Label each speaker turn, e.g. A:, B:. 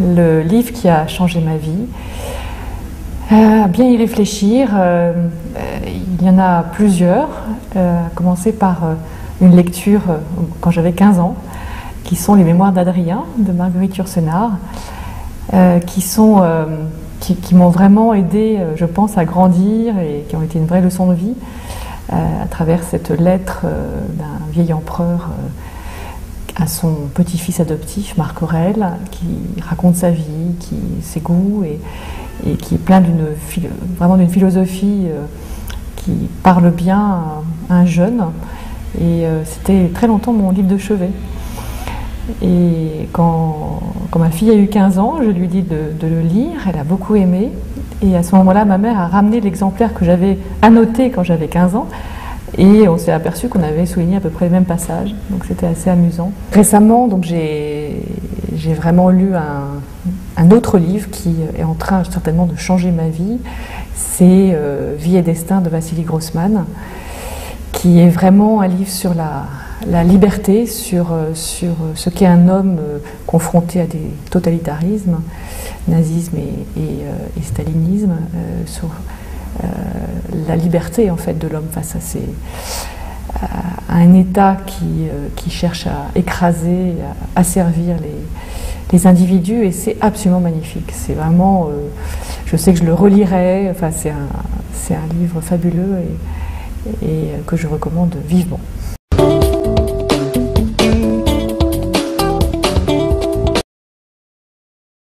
A: le livre qui a changé ma vie. À bien y réfléchir, il y en a plusieurs, à commencer par une lecture quand j'avais 15 ans, qui sont les Mémoires d'Adrien de Marguerite Yourcenar, qui m'ont vraiment aidé, je pense, à grandir et qui ont été une vraie leçon de vie à travers cette lettre d'un vieil empereur à son petit-fils adoptif, Marc Aurèle, qui raconte sa vie, ses goûts et qui est plein vraiment d'une philosophie qui parle bien à un jeune. Et c'était très longtemps mon livre de chevet. Et quand ma fille a eu 15 ans, je lui ai dit de le lire, elle a beaucoup aimé. Et à ce moment-là, ma mère a ramené l'exemplaire que j'avais annoté quand j'avais 15 ans. Et on s'est aperçu qu'on avait souligné à peu près les mêmes passages, donc c'était assez amusant. Récemment, donc j'ai vraiment lu un autre livre qui est en train certainement de changer ma vie. C'est Vie et destin de Vassili Grossman, qui est vraiment un livre sur la liberté, sur ce qu'est un homme confronté à des totalitarismes, nazisme et stalinisme, sur la liberté en fait de l'homme face à un État qui cherche à écraser, à asservir les individus, et c'est absolument magnifique. C'est vraiment, je sais que je le relirai. Enfin, c'est un livre fabuleux et que je recommande vivement.